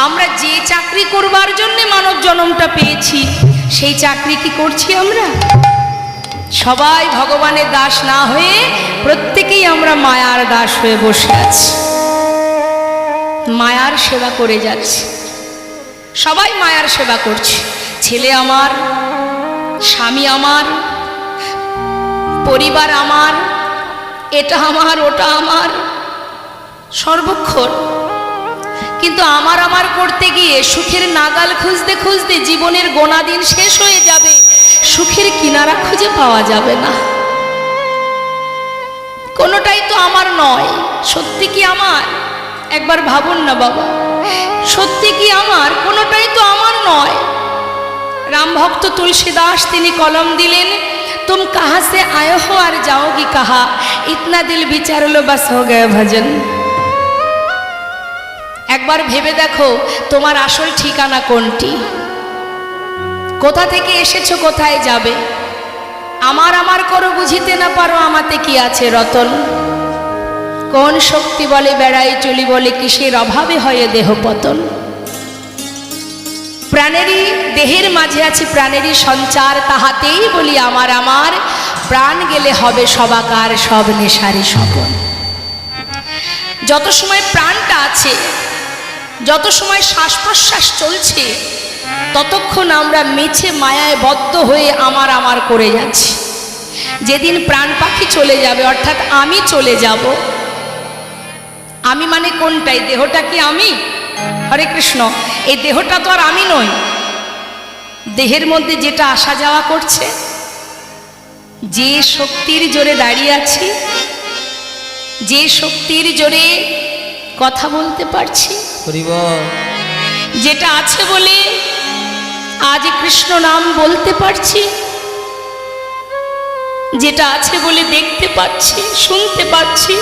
আমরা যে চাকরি করবার জন্য মানব জন্মটা পেয়েছি সেই চাকরি কি করছি আমরা? সবাই ভগবানের দাস না হয়ে প্রত্যেকেই আমরা মায়ার দাস হয়ে বসে আছি, মায়ার সেবা করে যাচ্ছি। সবাই মায়ার সেবা করছে। ছেলে আমার, স্বামী আমার, পরিবার আমার, এটা আমার, ওটা আমার, সর্বক্ষণ। কিন্তু আমার আমার করতে গিয়ে সুখের নাগাল খুঁজতে খুঁজতে জীবনের গোনা দিন শেষ হয়ে যাবে, সুখের কিনারা খুঁজে পাওয়া যাবে না। কোনোটাই তো আমার নয়। সত্যি কি আমার? একবার ভাবুন না বাবা, সত্যি কি আমার? কোনোটাই তো আমার নয়। রামভক্ত তুলসীদাস তিনি কলম দিলেন, तुम कहाँ से आए हो और जाओगी कहाँ, इतना दिल विचार लो बस हो गए भजन। একবার ভেবে দেখো তোমার আসল ঠিকানা কোনটি, কোথা থেকে এসেছো, কোথায় যাবে। আমার আমার করো বুঝিতে না পারো আমাতে কি আছে রতন। কোন শক্তি বলে বেড়াই চলি বলে কিসের অভাবে হয় দেহ পতন। প্রাণেরই দেহের মাঝে আছে প্রাণেরই সঞ্চার, তাহাতেই বলি আমার আমার, প্রাণ গেলে হবে সবাকার সব নেশারি স্বপন। যত সময় প্রাণটা আছে, যত সময় শ্বাস প্রশ্বাস চলছে, ততক্ষণ আমরা মিছে মায়ায় বদ্ধ হয়ে আমার আমার করে যাচ্ছি। যেদিন প্রাণ পাখি চলে যাবে, অর্থাৎ আমি চলে যাব, আমি মানে কোনটাই? দেহটা কি আমি? হরে কৃষ্ণ, এই দেহটা তো আর আমি নই। দেহের মধ্যে যেটা আসা যাওয়া করছে, যে শক্তির জোরে দাঁড়িয়ে আছি, যে শক্তির জোরে কথা বলতে পারছি, যেটা আছে বলে আজ কৃষ্ণ নাম বলতে পারছি, যেটা আছে বলে দেখতে পাচ্ছি, শুনতে পাচ্ছি,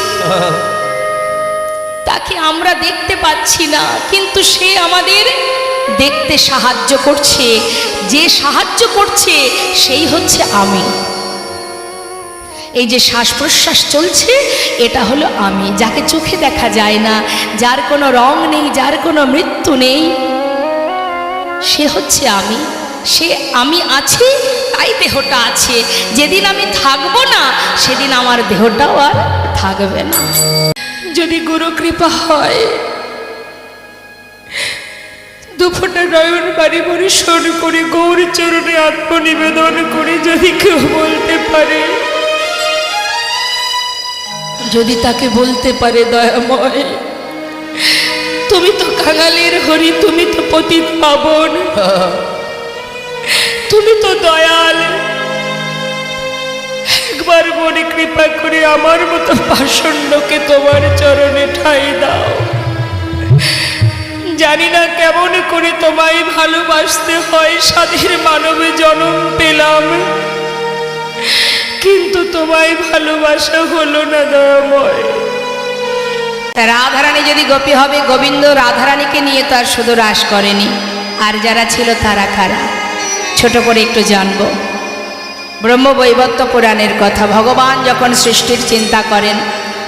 তাকে আমরা দেখতে পাচ্ছি না, কিন্তু সে আমাদের দেখতে সাহায্য করছে। যে সাহায্য করছে সেই হচ্ছে আমি। এই যে শ্বাস প্রশ্বাস চলছে, এটা হলো আমি, যাকে চোখে দেখা যায় না, যার কোনো রং নেই, যার কোনো মৃত্যু নেই, সে হচ্ছে আমি। সে আমি আছি, তাই দেহটা আছে। যেদিন আমি থাকবো না, সেদিন আমার দেহটাও আর থাকবে না। যদি গুরু কৃপা হয়, দুফোটা নয়ন বাড়ি পরিশোধ করে গৌর চরণে আত্মনিবেদন করে যদি কেউ বলতে পারে, যদি তাকে বলতে পারে দয়াময়, তুমি তো কাঙালের হরি, তুমি তো পতিত পাবন, তুমি তো দয়াল, একবার মনে কৃপা করে আমার মতো পাষণ্ডকে তোমার চরণে ঠাঁই দাও। জানি না কেমন করে তোমায় ভালোবাসতে হয়, স্বাধীন মানবে জন্ম পেলাম, কিন্তু তোমায় ভালোবাসা হলো না দয়াময়। রাধারানী যদি গোপী হবে, গোবিন্দ রাধারানীকে নিয়ে তো আর শুধু রাস করেনি, আর যারা ছিল তারা কারা, ছোট করে একটু জানবো। ব্রহ্মবৈবর্ত পুরাণের কথা। ভগবান যখন সৃষ্টির চিন্তা করেন,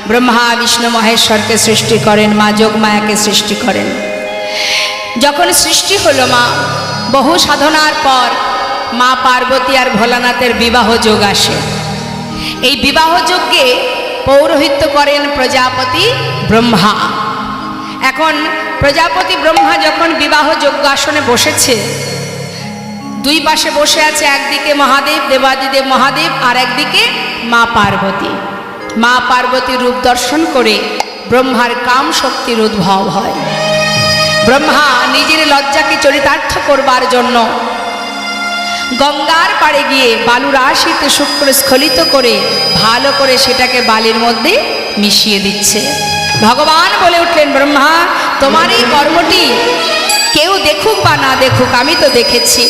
ব্রহ্মা বিষ্ণু মহেশ্বরকে সৃষ্টি করেন, মা যোগমায়াকে সৃষ্টি করেন। যখন সৃষ্টি হলো মা, বহু সাধনার পর মা পার্বতী আর ভোলানাথের বিবাহ যোগ আসে। এই বিবাহ যজ্ঞে পৌরোহিত্য করেন প্রজাপতি ব্রহ্মা। এখন প্রজাপতি ব্রহ্মা যখন বিবাহ যজ্ঞ আসনে বসেছে, দুই পাশে বসে আছে, একদিকে মহাদেব দেবাদিদেব মহাদেব, আর একদিকে মা পার্বতী। মা পার্বতীর রূপ দর্শন করে ব্রহ্মার কাম শক্তির উদ্ভব হয়। ব্রহ্মা নিজের লজ্জাকে চরিতার্থ করবার জন্য গঙ্গার পাড়ে গিয়ে বালুরাশিতে শুক্র স্খলিত করে ভালো করে সেটাকে বালির মধ্যে মিশিয়ে দিচ্ছে। ভগবান বলে উঠলেন, ব্রহ্মা, তোমার এই কর্মটি কেউ দেখুক বা না দেখুক, আমি তো দেখেছি।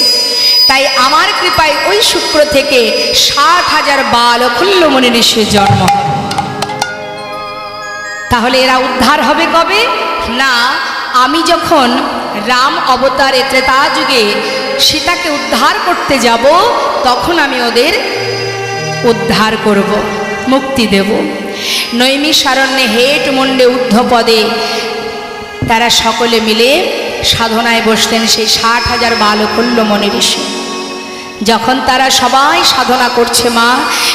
তাই আমার কৃপায় ওই শুক্র থেকে 60,000 বাল অখুল্ল মুনি ঋষির জন্ম হবে। তাহলে এরা উদ্ধার হবে কবে? না, আমি যখন রাম অবতারে ত্রেতা যুগে সীতাকে উদ্ধার করতে যাব, তখন আমি ওদের উদ্ধার করব, মুক্তি দেব। নৈমিষারণ্যে হেট মুন্ডে ঊর্ধ্বপদে তারা সকলে মিলে সাধনায় বসলেন সেই 60,000 বালকল্য মনি ঋষি। যখন তারা সবাই সাধনা করছে মা,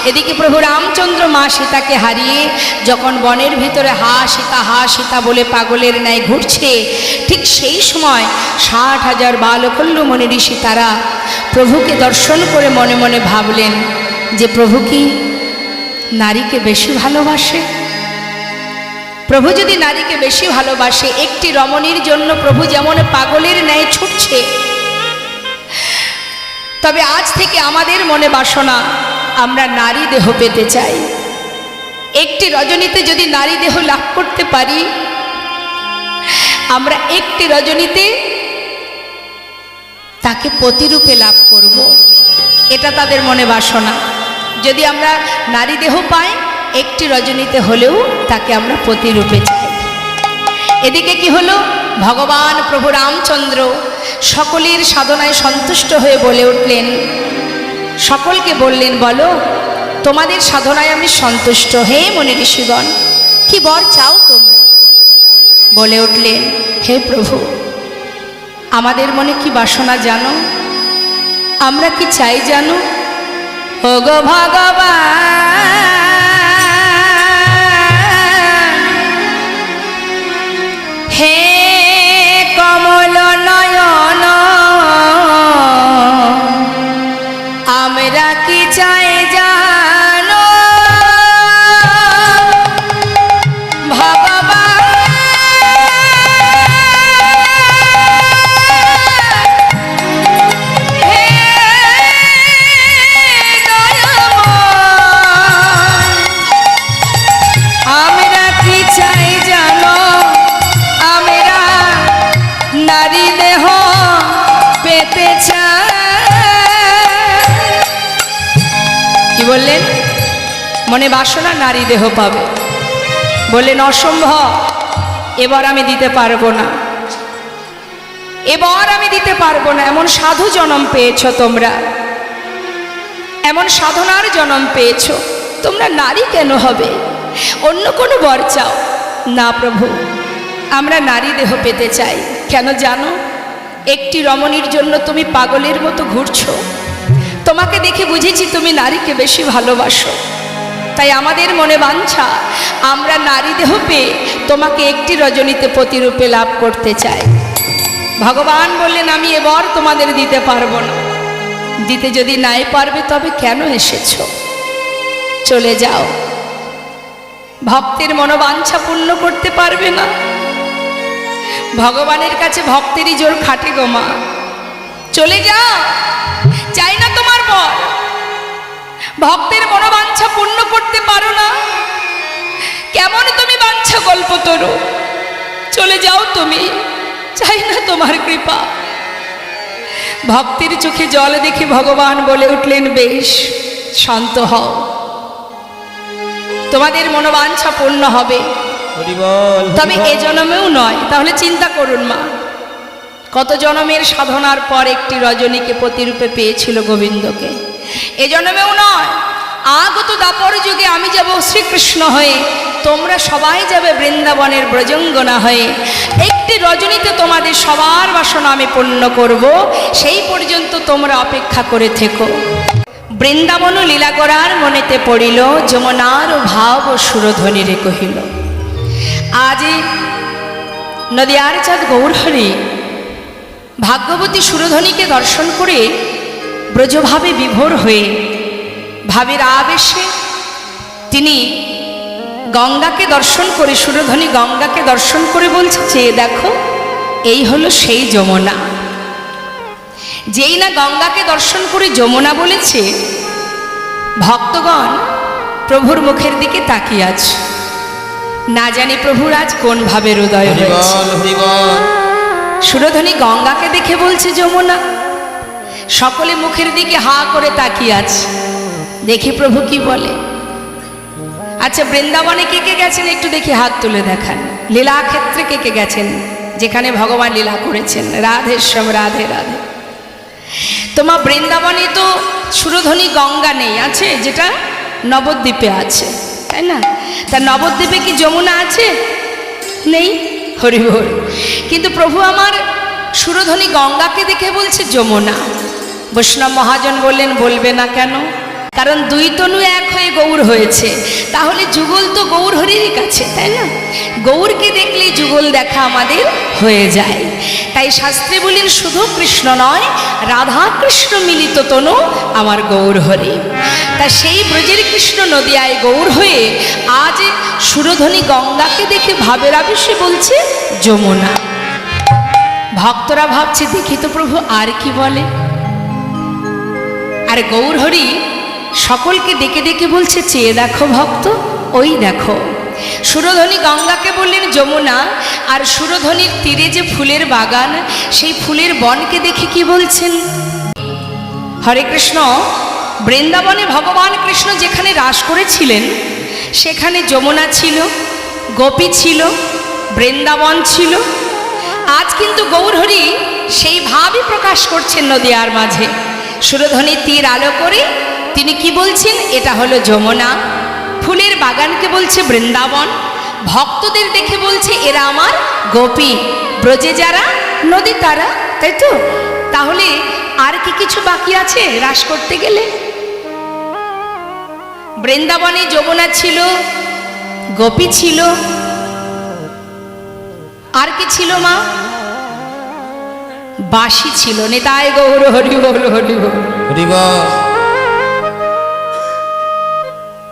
এদিকে প্রভু রামচন্দ্র মা সীতাকে হারিয়ে যখন বনের ভিতরে হা সীতা বলে পাগলের ন্যায় ঘুরছে, ঠিক সেই সময় 60,000 বালকল্য মনি ঋষি তারা প্রভুকে দর্শন করে মনে মনে ভাবলেন যে প্রভু কি নারীকে বেশি ভালোবাসে? প্রভু যদি নারীকে বেশি ভালোবাসে, একটি রমণীর জন্য প্রভু যেমন পাগলের ন্যায় ছুটছে, তবে আজ থেকে আমাদের মনে বাসনা আমরা নারী দেহ পেতে চাই। একটি রজনীতে যদি নারী দেহ লাভ করতে পারি, আমরা একটি রজনীতে তাকে পতিরূপে লাভ করব, এটা তাদের মনে বাসনা। যদি আমরা নারী দেহ পাই, একটি রজনীতে হলেও তাকে আমরা পতিরূপে চাই। এদিকে কি হলো, ভগবান প্রভু রামচন্দ্র সকলের সাধনায় সন্তুষ্ট হয়ে বলে উঠলেন, সকলকে বললেন, বলো তোমাদের সাধনায় আমি সন্তুষ্ট। হে মনি ঋষিগণ, কি বর চাও তোমরা? বলে উঠলেন, হে প্রভু, আমাদের মনে কি বাসনা জানো? আমরা কি চাই জানো? ও গো ভগবান, হে কমল নয়ন, আমরা কি চাই জানো? ভগবান, হে দয়াময়, আমরা কি চাই জানো? আমরা নারী দেহ পেতে চাই। কি বললেন? মনে বাসনা নারী দেহ পাবে। বললেন অসম্ভব, এবার আমি দিতে পারবো না, এবার আমি দিতে পারবো না। এমন সাধু জন্ম পেয়েছ তোমরা, এমন সাধনার জন্ম পেয়েছ, তোমরা নারী কেন হবে? অন্য কোনো বর চাও। না প্রভু, আমরা নারী দেহ পেতে চাই। কেন জানো? একটি রমণীর জন্য তুমি পাগলের মতো ঘুরছো। তোমাকে দেখে বুঝেছি তুমি নারীকে বেশি ভালোবাসো। তাই আমাদের মনে বাঞ্ছা, আমরা নারী দেহ পেয়ে তোমাকে একটি রজনীতে পতিরূপে লাভ করতে চাই। ভগবান বললেন, আমি এবার তোমাদের দিতে পারবো না। দিতে যদি নাই পারবে তবে কেন এসেছো? চলে যাও। ভক্তের মনোবাঞ্ছা পূর্ণ করতে পারবে না। ভগবানের কাছে ভক্তেরই জোর খাটে গো মা। চলে যাও, চাই না তোমার বর। ভক্তের মনোবাঞ্ছা পূর্ণ করতে পারো না, কেমন তুমি বাঞ্ছা কল্পতরু? চলে যাও তুমি, চাই না তোমার কৃপা। ভক্তের চোখে জল দেখে ভগবান বলে উঠলেন, বেশ শান্ত হও, তোমাদের মনোবাঞ্ছা পূর্ণ হবে, তবে এ জন্মেও নয়। তাহলে চিন্তা করুন মা, কত জন্মের সাধনার পর একটি রজনীকে প্রতিরূপে পেয়েছিল গোবিন্দকে। এ জন্মেও নয়, আগত দাপর যুগে আমি যাব শ্রীকৃষ্ণ হয়ে, তোমরা সবাই যাবে বৃন্দাবনের ব্রজঙ্গনা হয়ে। একটি রজনীতে তোমাদের সবার বাসনা আমি পূর্ণ করব, সেই পর্যন্ত তোমরা অপেক্ষা করে থেকো। বৃন্দাবন লীলা করার মনেতে পড়িল, যমুনার ভাব সুরধ্বনি রে কহিল। আজ নদিয়ার চাঁদ গৌরহরি ভাগ্যবতী সুরধ্বনিকে দর্শন করে ব্রজভাবে বিভোর হয়ে ভাবের আবেশে তিনি গঙ্গাকে দর্শন করে, সুরধ্বনি গঙ্গাকে দর্শন করে বলছে, চেয়ে দেখো এই হলো সেই যমুনা। যেই না গঙ্গাকে দর্শন করে যমুনা বলেছে, ভক্তগণ প্রভুর মুখের দিকে তাকিয়ে আছে। না জানি প্রভুর আজ কোন ভাবের উদয় হয়েছে। সুরধ্বনি গঙ্গাকে দেখে বলছে যমুনা। সকলে মুখের দিকে হা করে তাকিয়ে আছে, দেখি প্রভু কি বলে। আচ্ছা, বৃন্দাবনে কে কে গেছেন একটু দেখি হাত তুলে দেখান। লীলা ক্ষেত্রে কে কে গেছেন, যেখানে ভগবান লীলা করেছেন। রাধে শ্যাম, রাধে রাধে। তোমার বৃন্দাবনে তো সুরধ্বনি গঙ্গা নেই, আছে যেটা নবদ্বীপে আছে, তাই না? তা নবদ্বীপে কি যমুনা আছে? নেই। হরি বল। কিন্তু প্রভু আমার সুরধনী গঙ্গাকে দেখে বলছে যমুনা। বৈষ্ণব মহাজন বললেন, বলবে না কেন? কারণ দুই তনু এক হয়ে গৌর হয়েছে, তাহলে যুগল তো গৌর হরিরই কাছে, তাই না? গৌরকে দেখলেই যুগল দেখা আমাদের হয়ে যায়। তাই শাস্ত্রে বলেন শুধু কৃষ্ণ নয়, রাধা কৃষ্ণ মিলিত তনু আমার গৌর হরি। তা সেই ব্রজের কৃষ্ণ নদিয়ায় গৌর হয়ে আজ সুরধনী গঙ্গাকে দেখে ভাবের আবেশে বলছে যমুনা। ভক্তরা ভাবছে দেখি তো প্রভু আর কি বলে। আর গৌর হরি সকলকে ডেকে ডেকে বলছে, চেয়ে দেখো ভক্ত, ওই দেখো। সুরধনী গঙ্গাকে বললেন যমুনা, আর সুরধনীর তীরে যে ফুলের বাগান, সেই ফুলের বনকে দেখে কি বলছেন? হরে কৃষ্ণ। বৃন্দাবনে ভগবান কৃষ্ণ যেখানে রাস করেছিলেন সেখানে যমুনা ছিল, গোপী ছিল, বৃন্দাবন ছিল। আজ কিন্তু গৌরহরি সেই ভাবই প্রকাশ করছেন নদিয়ার মাঝে। সুরধনী তীর আলো করে তিনি কি বলছেন? এটা হলো যমুনা। ফুলের বাগানকে বলছে বৃন্দাবন। ভক্তদের দেখে বলছে এরা আমার গোপী, ব্রজে যারা নদী তারা, তাই তো? তাহলে আর কি কিছু বাকি আছে রাস করতে গেলে? বৃন্দাবনে যমুনা ছিল, গোপী ছিল, আর কি ছিল মা? বাঁশি ছিল। নিতাই গৌর হরি বল, হরি বল, হরি বল।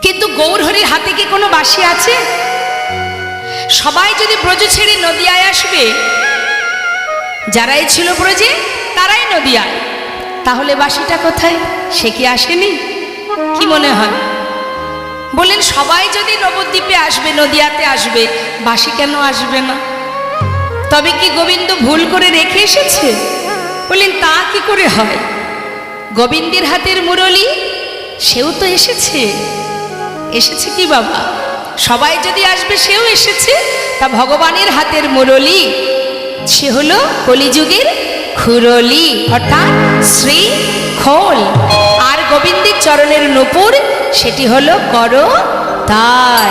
কিন্তু গৌর হরির হাতে কি কোনো বাঁশি আছে? সবাই যদি ব্রজ ছেড়ে নদিয়ায় আসবে, যারাই ছিল ব্রজে তারাই নদিয়ায়, তাহলে বাঁশিটা কোথায়? সে কি আসেনি? কি মনে হয়? বললেন সবাই যদি নবদ্বীপে আসবে, নদিয়াতে আসবে, বাঁশি কেন আসবে না? তবে কি গোবিন্দ ভুল করে রেখে এসেছে? বললেন তা কি করে হয়? গোবিন্দের হাতের মুরলী সেও তো এসেছে। এসেছে কি বাবা? সবাই যদি আসবে সেও এসেছে। তা ভগবানের হাতের মুরলী সে হলো কলিযুগের খুরলি, অর্থাৎ শ্রী খোল। আর গোবিন্দের চরণের নূপুর সেটি হলো করতাল।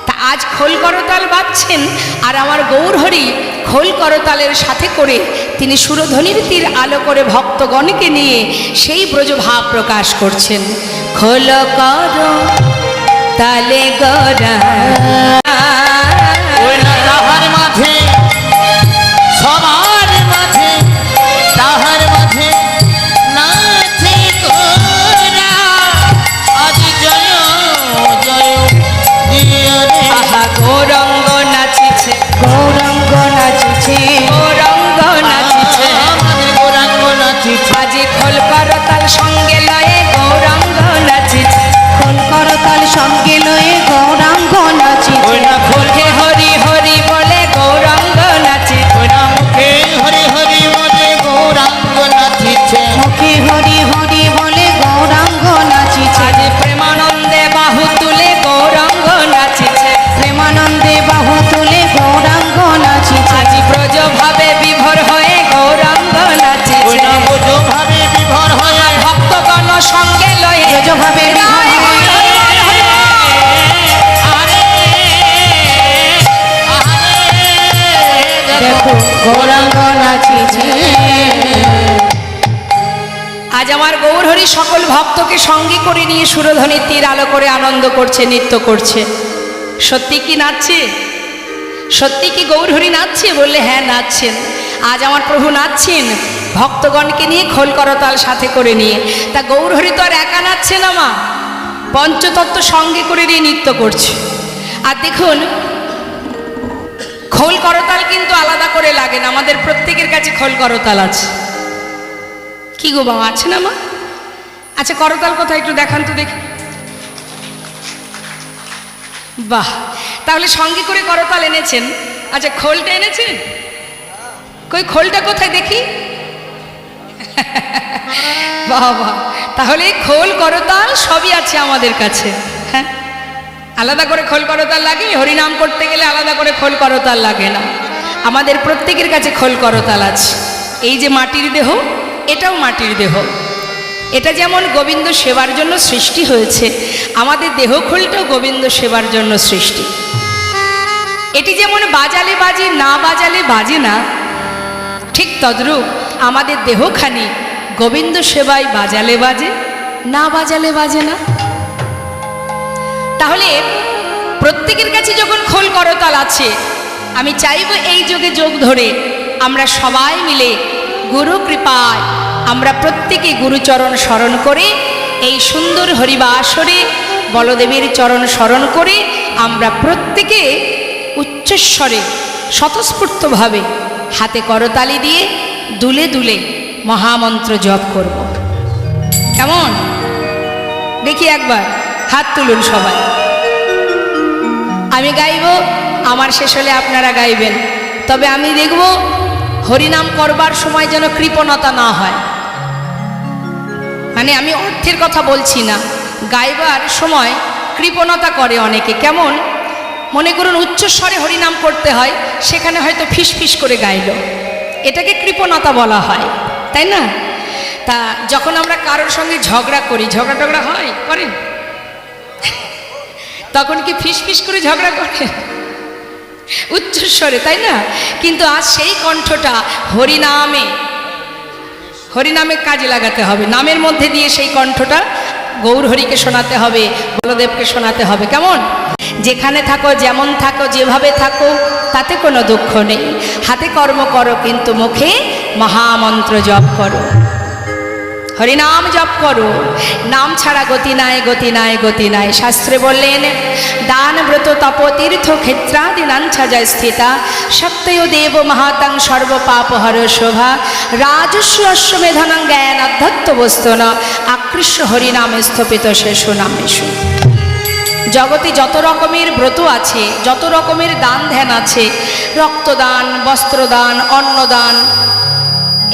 তা আজ খোল করতাল বাজছেন, আর আমার গৌর হরি খোল করতালের সাথে করে তিনি সুরধনীর তীর আলো করে ভক্তগণকে নিয়ে সেই ব্রজভাব প্রকাশ করছেন। খোল কর তালে গড়া তাহার মাঝে, সবার মাঝে, তাহার মাঝে নাচে গোরা। আজ জয় জয় দিও রে। আহা গৌরঙ্গ নাচিছে, গৌরঙ্গ নাচিছে, গৌরঙ্গ নাচিছে, গৌরাঙ্গ নাচিছে। আজি খোল করতাল সঙ্গে লয়ে গৌরঙ্গ নাচিছে, খোল করতাল সঙ্গে লয়ে গৌরঙ্গ নাচিছে। মুখে হরি হরি বলে গৌরঙ্গ নাচিছে, মুখে হরি হরি বলে গৌরাঙ্গ নাচিছে। মুখে হরি হরি বলে গৌরঙ্গ নাচিছে। আজ প্রেমানন্দে বাহু তুলে গৌরঙ্গ নাচিছে, প্রেমানন্দে বাহু তুলে গৌরঙ্গ নাচিছে। আজ ব্রজ ভাবে বিভোর হয়ে গৌরঙ্গ নাচিছে, ব্রজ ভাবে বিভোর হয়ে ভক্তগণ সঙ্গে লয়ে ব্রজ ভাবে বিভোর হয়ে দেখো গৌরাঙ্গ নাচিছে। আজ আমার গৌরহরি সকল ভক্তকে সঙ্গে করে নিয়ে সুরধনীর তীর আলো করে আনন্দ করছে, নৃত্য করছে। সত্যি কি নাচছে? সত্যি কি গৌরহরি নাচছে? বললে হ্যাঁ নাচছেন। আজ আমার প্রভু নাচছেন ভক্তগণকে নিয়ে, খোল করতাল সাথে করে নিয়ে। তা গৌরহরি তো আর একা নাচছে না মা, পঞ্চতত্ত্ব সঙ্গে করে নিয়ে নৃত্য করছে। আর দেখুন খোল করতাল কিন্তু আলাদা করে লাগে না, আমাদের প্রত্যেকের কাছে খোল করতাল আছে। কি গো বাবা, আছে না মা? আচ্ছা করতাল কোথায় একটু দেখান তো দেখি। বাহ, তাহলে সঙ্গে করে করতাল এনেছেন। আচ্ছা খোলটা এনেছেন? কই খোলটা কোথায় দেখি? বাবা, তাহলে খোল করতাল সবই আছে আমাদের কাছে। হ্যাঁ, আলাদা করে খোল করতাল লাগে? হরিনাম করতে গেলে আলাদা করে খোল করতাল লাগে না, আমাদের প্রত্যেকের কাছে খোল করতাল আছে। এই যে মাটির দেহ, এটাও মাটির দেহ। এটা যেমন গোবিন্দ সেবার জন্য সৃষ্টি হয়েছে, আমাদের দেহ খোলটাও গোবিন্দ সেবার জন্য সৃষ্টি। এটি যেমন বাজালে বাজে, না বাজালে বাজে না, তদ্রূপ আমাদের দেহখানি গোবিন্দ সেবায় বাজালে বাজে, না বাজালে বাজে না। তাহলে প্রত্যেকের কাছে যখন খোল করতাল আছে, আমি চাইব এই যুগে যোগ ধরে আমরা সবাই মিলে গুরু কৃপায় আমরা প্রত্যেকে গুরুচরণ স্মরণ করে এই সুন্দর হরিবাসরে বলদেবের চরণ স্মরণ করে আমরা প্রত্যেকে উচ্চস্বরে স্বতঃস্ফূর্তভাবে হাতে করতালি দিয়ে দুলে দুলে মহামন্ত্র জপ করব। কেমন? দেখি একবার হাত তুলুন সবাই। আমি গাইব, আমার শেষ হলে আপনারা গাইবেন। তবে আমি দেখব হরিনাম করবার সময় যেন কৃপণতা না হয়। মানে আমি অর্থের কথা বলছি না, গাইবার সময় কৃপণতা করে অনেকে। কেমন? মনে করুন উচ্চস্বরে হরিনাম করতে হয়, সেখানে হয়তো ফিসফিস করে গাইল, এটাকে কৃপণতা বলা হয়, তাই না? তা যখন আমরা কারোর সঙ্গে ঝগড়া করি, ঝগড়া টগড়া হয়, করেন? তখন কি ফিসফিস করে ঝগড়া করে? উচ্চস্বরে, তাই না? কিন্তু আজ সেই কণ্ঠটা হরিনামে হরিনামে কাজে লাগাতে হবে। নামের মধ্যে দিয়ে সেই কণ্ঠটা গৌরহরিকে শোনাতে হবে, বলদেবকে শোনাতে হবে। কেমন? যেখানে থাকো, যেমন থাকো, যেভাবে থাকো, তাতে কোনো দুঃখ নেই। হাতে কর্ম করো, কিন্তু মুখে মহামন্ত্র জপ করো, হরিনাম জপ করো। নাম ছাড়া গতি নাই, গতি নাই, গতি নাই। শাস্ত্রে বললেন, দান ব্রত তপ তীর্থ ক্ষেত্রাদিনাঞ্ছা জয় স্থিতা সত্যয় দেব মহাতাং সর্বপাপহর শোভা রাজস্ব অশ্বমেধনাং জ্ঞান আধ্যাত্ম বস্তন আকৃষ্ট হরিনামে স্থপিত শেষ নামেশু। জগতে যত রকমের ব্রত আছে, যত রকমের দান ধ্যান আছে, রক্তদান, বস্ত্রদান, অন্নদান,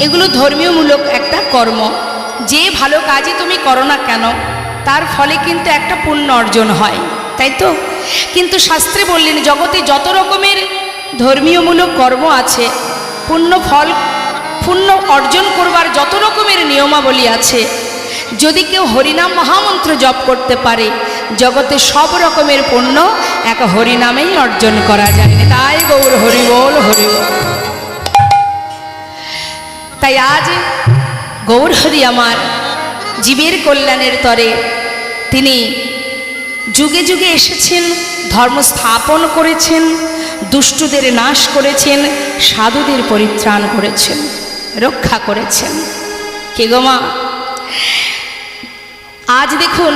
এগুলো ধর্মীয়মূলক একটা কর্ম। যে ভালো কাজই তুমি করো না কেন, তার ফলে কিন্তু একটা পুণ্য অর্জন হয়, তাই তো? কিন্তু শাস্ত্রে বললেন, জগতে যত রকমের ধর্মীয়মূলক কর্ম আছে, পুণ্য অর্জন করবার যত রকমের নিয়মাবলী আছে, যদি কেউ হরিনাম মহামন্ত্র জপ করতে পারে, জগতে সব রকমের পুণ্য এক হরিনামেই অর্জন করা যায়। তাই গৌর হরি বল, হরি বল। তাই আজ গৌরহরি আমার জীবের কল্যাণের তরে তিনি যুগে যুগে এসেছেন, ধর্ম স্থাপন করেছেন, দুষ্টদের নাশ করেছেন, সাধুদের পরিত্রাণ করেছেন, রক্ষা করেছেন। কে গো মা? আজ দেখুন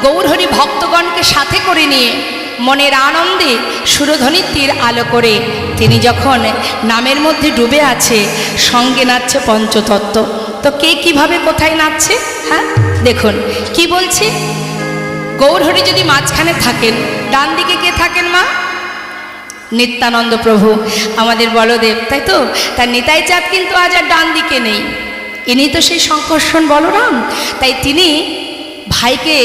গৌরহরি ভক্তগণকে সাথে করে নিয়ে মনের আনন্দে সুরধ্বনির আলো করে তিনি যখন নামের মধ্যে ডুবে আছে, সঙ্গে নাচছে পঞ্চতত্ত্ব। তো কে কিভাবে কোথায় নাচছে? হ্যাঁ দেখুন কি বলছে। গৌরহরি যদি মাঝখানে থাকেন, ডান দিকে কে থাকেন মা? নিত্যানন্দ প্রভু, আমাদের বলদেব, তাই তো? তার নিতাই চাঁদ কিন্তু আজ আর ডান দিকে নেই, ইনি তো সেই সংকর্ষণ বলরাম। তাই তিনি ভাইকে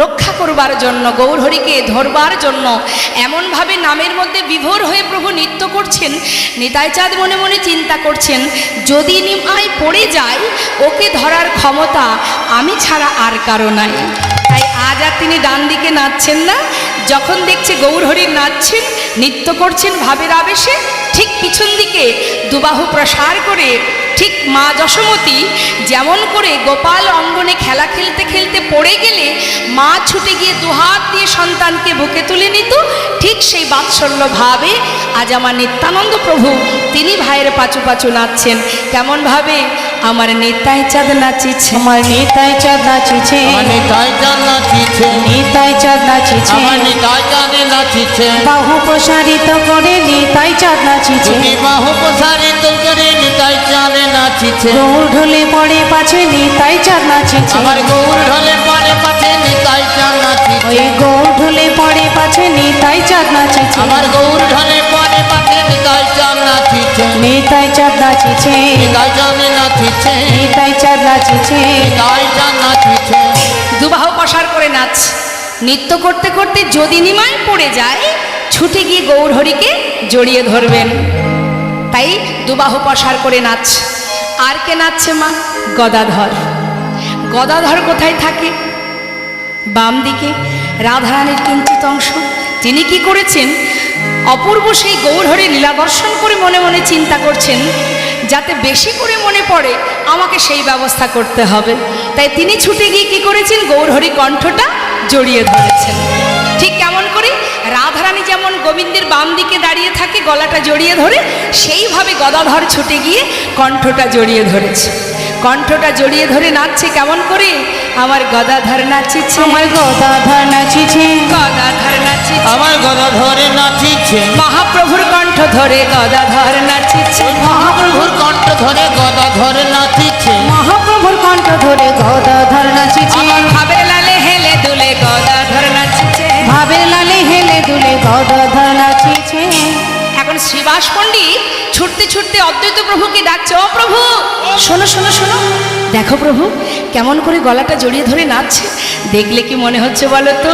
রক্ষা করবার জন্য, গৌরহরিকে ধরবার জন্য এমনভাবে নামের মধ্যে বিভোর হয়ে প্রভু নৃত্য করছেন। নিতাই চাঁদ মনে মনে চিন্তা করছেন, যদি নিমায় পড়ে যায়, ওকে ধরার ক্ষমতা আমি ছাড়া আর কারো নাই। তাই আজ আর তিনি ডান দিকে নাচছেন না। যখন দেখছে গৌরহরি নাচছেন, নৃত্য করছেন ভাবের আবেশে, ঠিক পিছন দিকে দুবাহু প্রসার করে, ঠিক মা যশোমতী যেমন করে গোপাল অঙ্গনে খেলা খেলতে খেলতে পড়ে গেলে মা ছুটে গিয়ে দুহাত দিয়ে সন্তানকে বুকে তুলে নিত, ঠিক সেই বাৎসল্য ভাবে আজ আমার নিত্যানন্দ প্রভু তিনি ভাইয়ের পাচু পাচু নাচছেন। কেমন ভাবে? আমার নিতাই চাঁদ নাচিছে, আমার নিতাই চাঁদ নাচিছে, আমার নিতাই চাঁদ নাচিছে, নিতাই চাঁদ নাচিছে, আমার নিতাই চাঁদ নাচিছে, বাহু প্রসারিত করে নিতাই চাঁদ নাচিছে, দুটি বাহু প্রসারিত করে নিতাই চাঁদ নাচিছে, গৌর ঢলে পড়ে পাছে নিতাই চাঁদ নাচিছে, আমার গৌর ঢলে পড়ে পাছে নিতাই চাঁদ নাচিছে, ওই গৌর ঢলে পড়ে পাছে নিতাই চাঁদ নাচিছে, আমার গৌর ঢলে পড়ে পাছে নিতাই চাঁদ নাচিছে, নিতাই চাঁদ নাচিছে, নিতাই চাঁদ নাচিছে, নিতাই চাঁদ নাচিছে, নিতাই চাঁদ নাচিছে। দুবাহু প্রসার করে নাচ, নৃত্য করতে করতে যদি নিমায় পড়ে যায়, ছুটে গিয়ে গৌরহরিকে জড়িয়ে ধরবেন। তাই দুবাহু প্রসার করে নাচ। আর কে নাচছে মা? গদাধর। গদাধর কোথায় থাকে? বাম দিকে রাধারানীর কিঞ্চিত অংশ। তিনি কি করেছেন? অপূর্ব সেই গৌরহরি লীলা দর্শন করে মনে মনে চিন্তা করছেন, যাতে বেশি করে মনে পড়ে আমাকে সেই ব্যবস্থা করতে হবে। তাই তিনি ছুটে গিয়ে কি করেছেন, গৌরহরি কণ্ঠটা জড়িয়ে ধরেছেন। ঠিক কেমন করে রাধারানী যেমন গোবিন্দের বাম দিকে দাঁড়িয়ে থাকে গলাটা জড়িয়ে ধরে, সেইভাবে গদাধর ছুটে গিয়ে কণ্ঠটা জড়িয়ে ধরেছে। কণ্ঠটা জড়িয়ে ধরে নাচছে কেমন করে, আমার গদাধর নাচিছে, আমার গদাধর নাচিছে, গদাধর নাচিছে, আমার গদা ধরে নাচিছে, মহাপ্রভুর কণ্ঠ ধরে গদাধর নাচিছে, মহাপ্রভুর কণ্ঠ ধরে গদা ধরে নাচিছে, মহাপ্রভুর কণ্ঠ ধরে গদাধর নাচিছে, আমার ভাবের লালে হেলে দুলে গদাধর নাচিছে। ভাবের লালে হেলে দুলে গদাধর নাচিছে। এখন শ্রীবাস পণ্ডিত ছুটতে ছুটতে অদ্বৈত প্রভুকে ডাকছে, ও প্রভু শোনো শোনো শোনো, দেখো প্রভু কেমন করে গলাটা জড়িয়ে ধরে নাচছে, দেখলে কি মনে হচ্ছে বলো তো,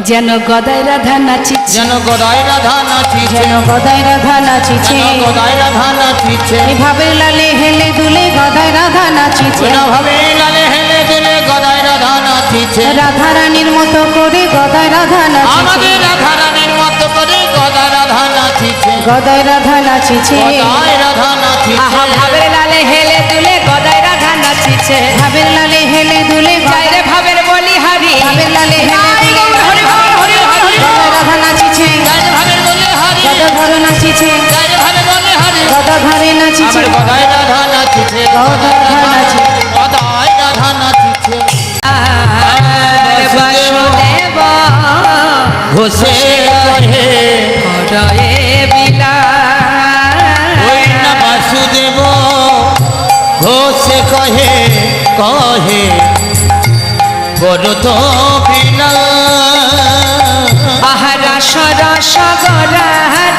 যেন গদায় রাধা নাচিছে, যেন গদায় রাধা নাচিছে, যেন গদায় রাধা নাচিছে, যেন গদায় রাধা নাচিছে, এই ভাবের লালে হেলে দুলে গদায় রাধা নাচিছে, ভাবে লালে হেলে দিলে গদায় রাধা নাচিছে, রাধা রানীর মতো করে গদায় রাধা নাচিছে, আমাদের রাধা রানীর মতো করে গদায় রাধা নাচিছে, গদায় রাধা নাচিছে, গদায় রাধা নাচিছে, আহা ভাবের লালে হেলে দুলে গদায় রাধা নাচিছে, ভাবের লালে হেলে দুলে যাই রে ভাবের বলি হারি, ভাবের লালে হেলে হরি দুলে বল, হরি বল, হরি বল, হরি বল। গদায় রাধা নাচিছে, গায়ে ভাবে বলে হারি, গদাধর নাচিছে, গায়ে ভাবে বলে হারি, গদাধরে নাচিছে, আমার গদায় রাধা নাচিছে, গদাধর নাচিছে, গদায় রাধা নাচিছে, আর বাসুদেব ঘোষে কহে হরয়ে ওই না বিলাস, বাসুদেব ঘোষে কহে কহে বড় তো বিনা আহা রস রস গরা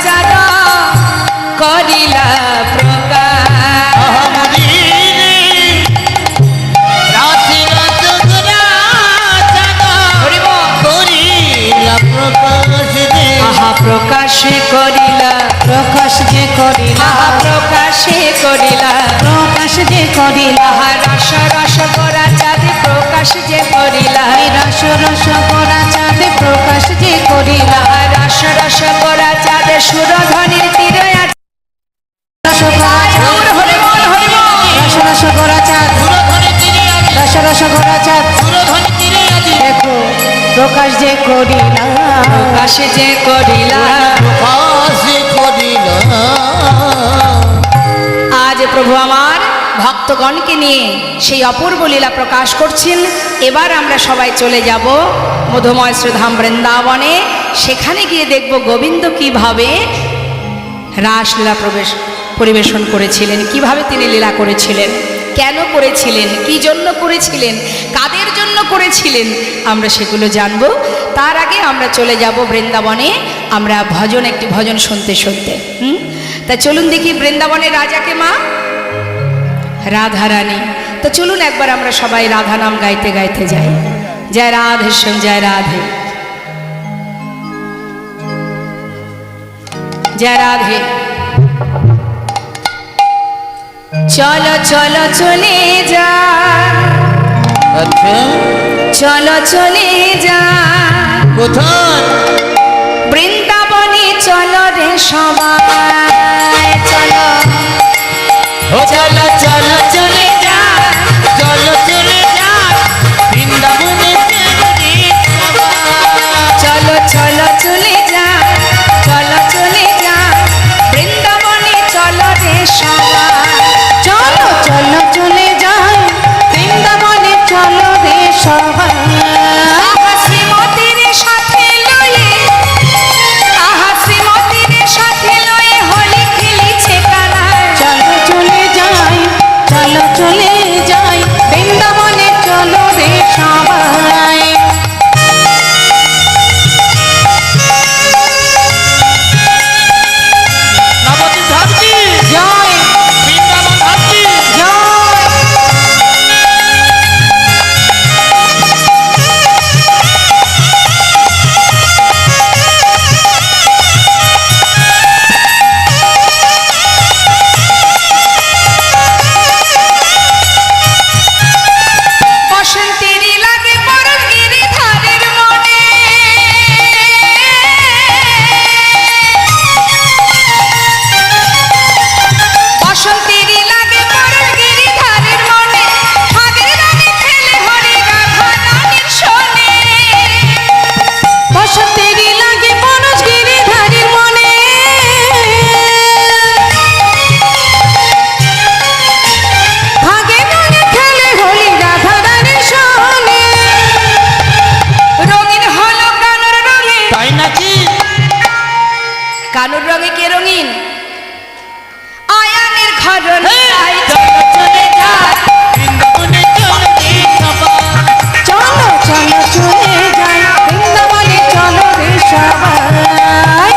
চাঁদ করিলা প্রকাশ, হরি বল। আহা প্রকাশে করিলা, প্রকাশ যে করিলা, আহা প্রকাশে করিলা, প্রকাশ যে করিলা, আহা রস রস গরা চাঁদ প্রকাশ যে করিলা, এই রস রস করা চাঁদে প্রকাশ যে করিলা, আহা রস রস গরা চাঁদ সুরধ্বনির তীরে আছে, রস করা চাঁদ, হরি বল, হরি বল। রস রস করা চাঁদ, রস রস করা চাঁদ, দেখো প্রকাশ যে করিলা, প্রকাশ যে করিলা। আজ প্রভু আমার ভক্তগণকে নিয়ে সেই অপূর্ব লীলা প্রকাশ করছেন। এবার আমরা সবাই চলে যাব মধুময় শ্রীধাম বৃন্দাবনে, সেখানে গিয়ে দেখব গোবিন্দ কিভাবে রাসলীলা পরিবেশন করেছিলেন, কিভাবে তিনি লীলা করেছিলেন, কেন করেছিলেন, কি জন্য করেছিলেন, কাদের জন্য করেছিলেন, আমরা সেগুলো জানব। তার আগে আমরা চলে যাব বৃন্দাবনে, আমরা ভজন একটি ভজন শুনতে শুনতে। তা চলুন দেখি বৃন্দাবনের রাজাকে মা রাধারানী। তো চলুন একবার আমরা সবাই রাধা নাম গাইতে গাইতে যাই। জয় রাধে শ্যাম, জয় রাধে, জয় রাধে। চলো চলো চলে যা, আচ্ছা চলো চলে যা কোথায় বৃন্দাবনে, চলো রে সবাই, চলো চলো চলো চলে যা, চলো চলে যা বৃন্দাবনে চলো চলো চলে যা, চলো চলে যা বৃন্দাবনে, চলো রে সবাই। চলো চলো চলে যাই বৃন্দাবনে, চলো রে সবাই, আহা শ্রীমতীর সাথে লয়ে, আহা শ্রীমতীর সাথে লয়ে হোলি খেলিছে কানা, নিতাই চলো চলে যাই বৃন্দাবনে চলো রে সবাই। চলো চলো চলে যাই বৃন্দাবনে চলো রে সবাই।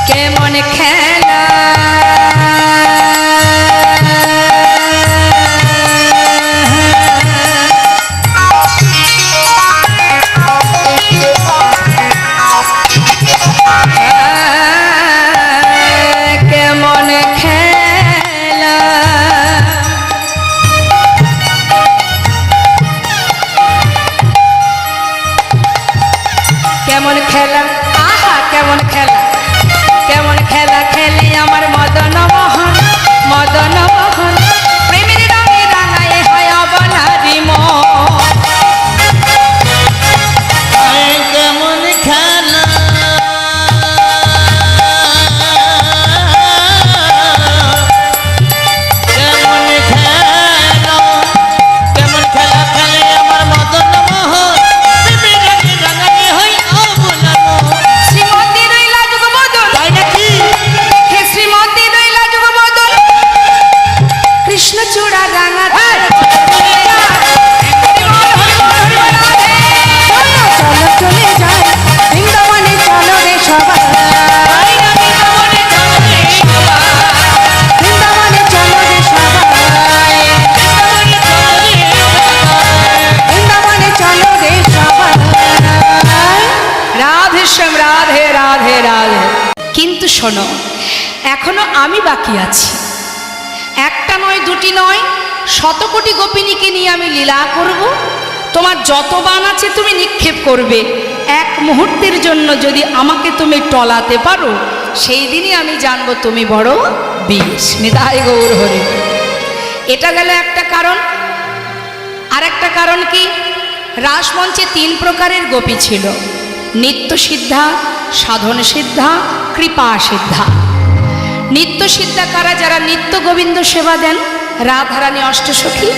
কেমন খেলা কেমন খেলা কেমন খেলা আহা কেমন খেলা কেমন খেলা খেলে আমার মদন মোহন মদন মোহন প্রেমের রঙে রাঙায় হয় অবনারী মন আয় কেমন খেলা কেমন খেলা কেমন খেলা খেলে আমার মদন মোহন প্রেমের রঙে রাঙায় হয় অবনারী মন। শ্রীমতী রইলা যুগবদল তাই নাকি? হে শ্রীমতী রইলা যুগবদল কৃষ্ণচূড়া রাঙা চলো চলো চলে যাই বৃন্দাবনে চলো রে সবাই। বৃন্দাবনে চলো রে সবাই। বৃন্দাবনে চলো রে সবাই। রাধে শ্যাম রাধে রাধে রাধে কিন্তু শোনো এখনো আমি বাকি আছি একটা নয় দুটি নয় শত কোটি গোপিনীকে নিয়ে আমি লীলা করব তোমার যত বান আছে তুমি নিক্ষেপ করবে এক মুহূর্তের জন্য যদি আমাকে তুমি টলাতে পারো সেই দিনই আমি জানবো তুমি বড় বীর নিতাই গৌর হরি এটা গেল একটা কারণ আর একটা কারণ কি রাসমঞ্চে 3 প্রকারের গোপী ছিল নিত্য সিদ্ধা সাধন সিদ্ধা কৃপা সিদ্ধা নিত্য সিদ্ধা কারা যারা নিত্য গোবিন্দ সেবা দেন রাধারানী অষ্টসখী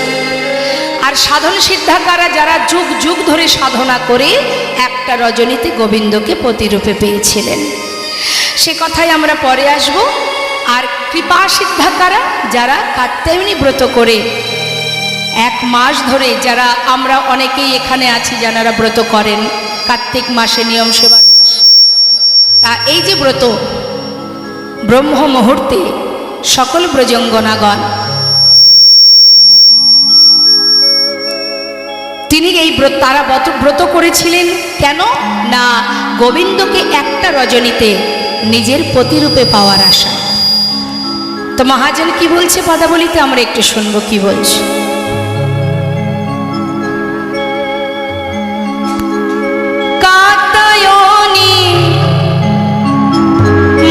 আর সাধন সিদ্ধা কারা যারা যুগ যুগ ধরে সাধনা করে একটা রজনীতে গোবিন্দকে প্রতিরূপে পেয়েছিলেন সে কথাই আমরা পরে আসব আর কৃপা সিদ্ধা কারা যারা কাত্যায়নী ব্রত করে 1 মাস ধরে যারা আমরা অনেকেই এখানে আছি যারা ব্রত করেন কার্তিক মাসে নিয়ম সেবার মাস তা এই যে ব্রত ব্রহ্ম মুহূর্তে সকল ব্রজঙ্গনাগণ তিনি এই ব্রত তারা ব্রত করেছিলেন কেন না গোবিন্দকে একটা রজনীতে নিজের প্রতিরূপে পাওয়ার আশা তো মহাজন কি বলছে পদাবলিতে আমরা একটু শুনবো কি বলছে কাত্যায়নী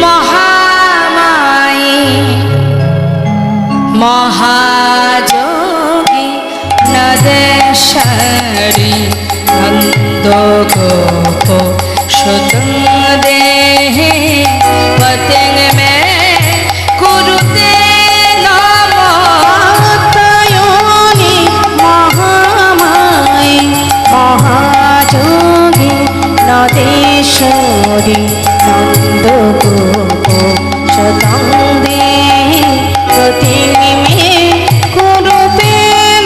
মহামায়ী মহাযোগী নদেশ্বরী নন্দ গোপ সুতং দেহে পতিং মে কুরুতে কাত্যায়নী মহামায়ী মহাযোগী নদেশ্বরী নন্দ গোপ সতং দেহি প্রতিমে কুরুতে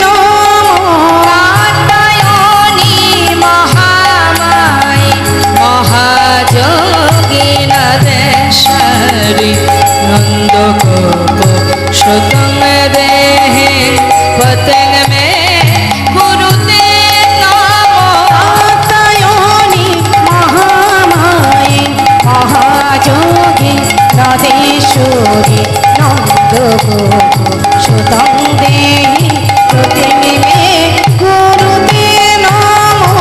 নমঃ। কাত্যায়নী মহামায়ী মহাযোগী নদেশ্বরী নন্দ গোপ সুতং দেহে পতিং মে কুরুতে নমঃ। কাত্যায়নী মহামায়ী মহাযোগী নদেশ্বরী নন্দ গোপ সুতং দেহি প্রতিমে কুরুতে নমঃ।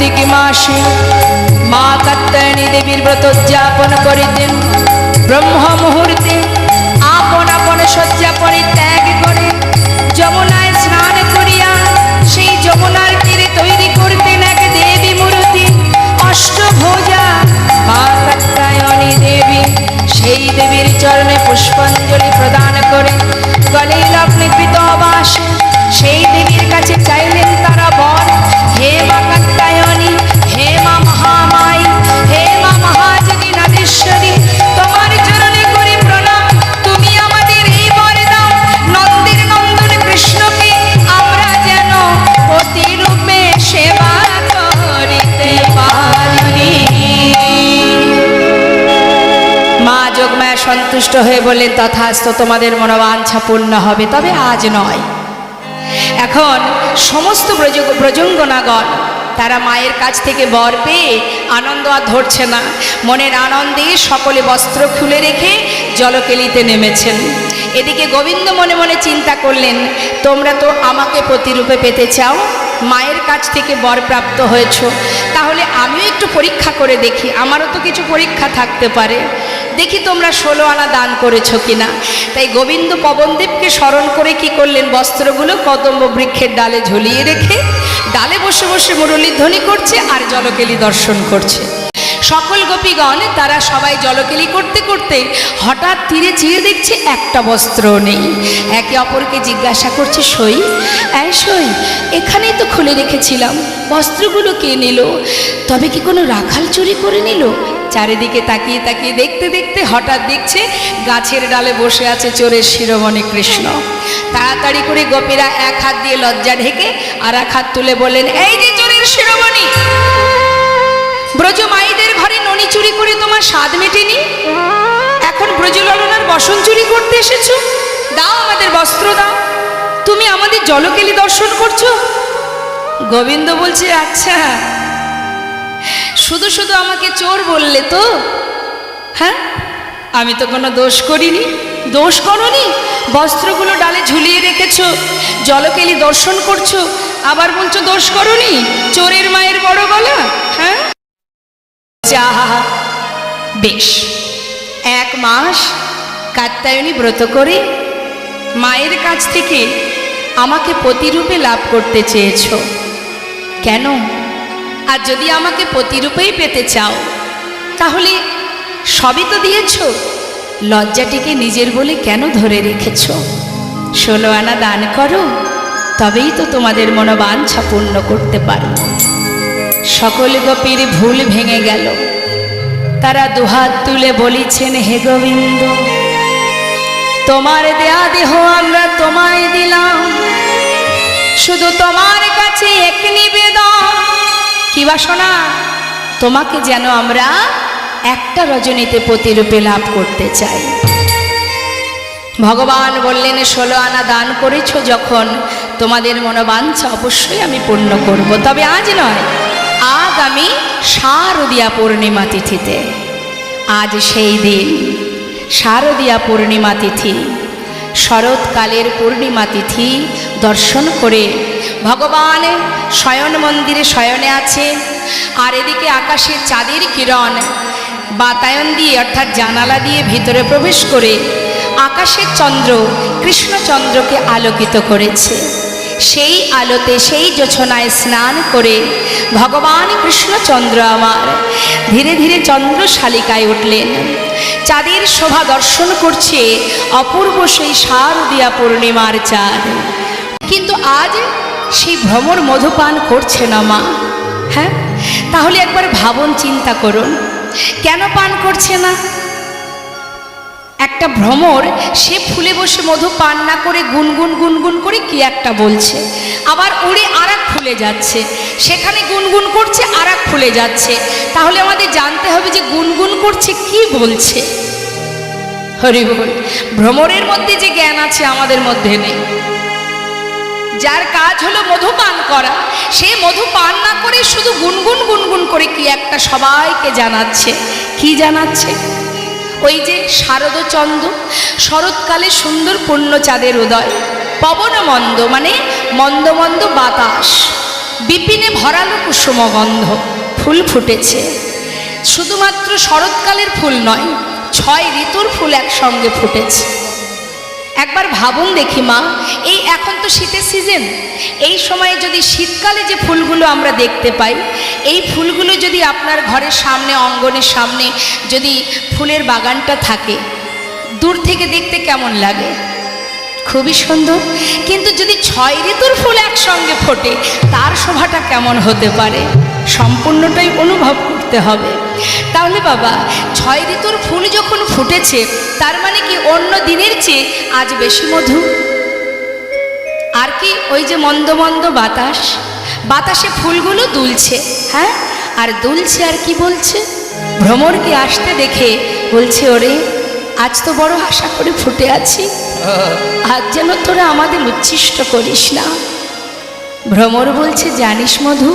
কার্তিক মাসে মা কাত্যায়নী দেবীর ব্রত উদযাপন করিতেন। ব্রহ্ম মুহূর্তে আপন আপন শয্যা পরিত্যাগ করে যমুনায় স্নান করিয়া সেই যমুনার তীরে তৈরি করতেন এক দেবী মূর্তি অষ্টভুজা মা কাত্যায়নী দেবী। সেই দেবীর চরণে পুষ্পাঞ্জলি প্রদান করে গলে লগ্নে কৃতবাস সেই দেবীর কাছে চাইলেন তারা বর, হে মা কাত্যায়নী, হে মা মহামায়ী, হে মা মহাযোগী নাদেশ্বরী, তোমার চরণে করি প্রণাম, তুমি আমাদের এই বর দাও, নন্দের নন্দন কৃষ্ণকে আমরা যেন পতিরূপে সেবা করিতে পারি। মা যোগমায়া সন্তুষ্ট হয়ে বললেন, তথাস্তু, তোমাদের মনোবাঞ্ছা পূর্ণ হবে, তবে আজ নয়। এখন সমস্ত ব্রজঙ্গনাগণ তারা মায়ের কাছ থেকে বর পেয়ে আনন্দ আর ধরছে না, মনের আনন্দে সকলে বস্ত্র খুলে রেখে জলকেলিতে নেমেছেন। এদিকে গোবিন্দ মনে মনে চিন্তা করলেন, তোমরা তো আমাকে প্রতিরূপে পেতে চাও, মায়ের কাছ থেকে বর প্রাপ্ত হয়েছ, তাহলে আমিও একটু পরীক্ষা করে দেখি, আমারও তো কিছু পরীক্ষা থাকতে পারে, দেখি তোমরা 16 আনা দান করেছো কিনা। তাই গোবিন্দ পবনদেবকে স্মরণ করে কি করলেন, বস্ত্রগুলো কদম্ব বৃক্ষের ডালে ঝুলিয়ে রেখে ডালে বসে বসে মুরলীধ্বনি করছে আর জলকেলি দর্শন করছে। সকল গোপীগণ তারা সবাই জলকেলি করতে করতে হঠাৎ তীরে চেয়ে দেখছে একটা বস্ত্রও নেই। একে অপরকে জিজ্ঞাসা করছে, সই সই, এখানেই তো খুলে রেখেছিলাম, বস্ত্রগুলো কে নিল? তবে কি কোনো রাখাল চুরি করে নিল? চারিদিকে তাকিয়ে তাকিয়ে দেখতে দেখতে হঠাৎ দেখছে গাছের ডালে বসে আছে চোরের শিরোমণি কৃষ্ণ। তাড়াতাড়ি করে গোপীরা এক হাত দিয়ে লজ্জা ঢেকে আর এক হাত তুলে বললেন, এই যে চোরের শিরোমণি, ব্রজমাইদের ঘরে ননি চুরি করে তোমার স্বাদ মেটেনি, এখন ব্রজললনার বসন চুরি করতে এসেছো, দাও আমাদের বস্ত্র দাও, তুমি আমাদের জলকেলি দর্শন করছো। গোবিন্দ বলছে, আচ্ছা শুধু শুধু আমাকে চোর বললে তো? হ্যাঁ, আমি তো কোনো দোষ করিনি। দোষ করনি, বস্ত্রগুলো ডালে ঝুলিয়ে রেখেছো, জলকেলি দর্শন করছো, আবার বলছো দোষ করনি? চোরের মায়ের বড় গলা। হ্যাঁ, যা, বেশ, 1 মাস কাত্যায়নী ব্রত করে মায়ের কাছ থেকে আমাকে প্রতিরূপে লাভ করতে চেয়েছ, কেন? আর যদি আমাকে প্রতিরূপেই পেতে চাও তাহলে সবই তো দিয়েছ, লজ্জাটিকে নিজের বলে কেন ধরে রেখেছ? 16 আনা দান করো, তবেই তো তোমাদের মনোবাঞ্ছা পূর্ণ করতে পারো। সকল গোপীর ভুল ভেঙে গেল, তারা দুহাত তুলে বলিছেন, হে গোবিন্দ, তোমার দেয়া দেহ আমরা তোমায় দিলাম, শুধু তোমার কাছে এক নিবেদন, কি বাসনা? তোমাকে যেন আমরা একটা রজনীতে প্রতিরূপে লাভ করতে চাই। ভগবান বললেন, 16 আনা দান করেছ যখন, তোমাদের মনোবাঞ্ছা অবশ্যই আমি পূর্ণ করব, তবে আজ নয়, আগামী শারদীয়া পূর্ণিমা তিথিতে। আজ সেই দিন, শারদীয়া পূর্ণিমা তিথি, শরৎকালের পূর্ণিমা তিথি দর্শন করে ভগবান শয়ন মন্দিরে শয়নে আছে, আর এদিকে আকাশের চাঁদের কিরণ বাতায়ন দিয়ে অর্থাৎ জানালা দিয়ে ভিতরে প্রবেশ করে আকাশের চন্দ্র কৃষ্ণচন্দ্রকে আলোকিত করেছে। সেই আলোতে সেই জোছনায় স্নান করে ভগবান কৃষ্ণচন্দ্র আমার ধীরে ধীরে চন্দ্রশালিকায় উঠলেন। চাঁদের শোভা দর্শন করছে অপূর্ব সেই শারদীয়া পূর্ণিমার চাঁদ। কিন্তু আজ সেই ভ্রমর মধুপান করছে না মা। হ্যাঁ, তাহলে একবার ভাবুন, চিন্তা করুন, কেন পান করছে না? একটা ভ্রমর, সে ফুলে বসে মধু পান না করে গুনগুন গুনগুন করে কি একটা বলছে, আবার উড়ে আর এক ফুলে যাচ্ছে, সেখানে গুনগুন করছে আর এক ফুলে যাচ্ছে। তাহলে আমাদের জানতে হবে যে গুনগুন করছে কি বলছে। হরি বল। ভ্রমরের মধ্যে যে জ্ঞান আছে আমাদের মধ্যে নেই। যার কাজ হলো মধু পান করা, সে মধু পান না করে শুধু গুনগুন গুনগুন করে কি একটা সবাইকে জানাচ্ছে। কি জানাচ্ছে? ওই যে শারদচন্দ্র, শরৎকালে সুন্দর পূর্ণ চাঁদের উদয়, পবন মন্দ মানে মন্দ মন্দ বাতাস, বিপিনে ভরালো কুসুমগন্ধ, ফুল ফুটেছে। শুধুমাত্র শরৎকালের ফুল নয়, 6 ঋতুর ফুল একসঙ্গে ফুটেছে। একবার ভাবুন দেখি মা, এই এখন তো শীতের সিজন, এই সময়ে যদি শীতকালে যে ফুলগুলো আমরা দেখতে পাই, এই ফুলগুলো যদি আপনার ঘরের সামনে, অঙ্গনের সামনে যদি ফুলের বাগানটা থাকে, দূর থেকে দেখতে কেমন লাগে? খুবই সুন্দর। কিন্তু যদি 6 ঋতুর ফুল একসঙ্গে ফোটে, তার শোভাটা কেমন হতে পারে? সম্পূর্ণটাই অনুভব করতে হবে। তাহলে বাবা, 6 ঋতুর ফুল যখন ফুটেছে, তার মানে কি অন্য দিনের চেয়ে আজ বেশি মধু? আর কি ওই যে মন্দ মন্দ বাতাস, বাতাসে ফুলগুলো দুলছে, হ্যাঁ, আর দুলছে আর কি বলছে? ভ্রমরকে আসতে দেখে বলছে, ওরে আজ তো বড় আশা করে ফুটে আছি, আজ যেন তোরা আমাদের উচ্ছিষ্ট করিস না। ভ্রমর বলছে, জানিস মধু,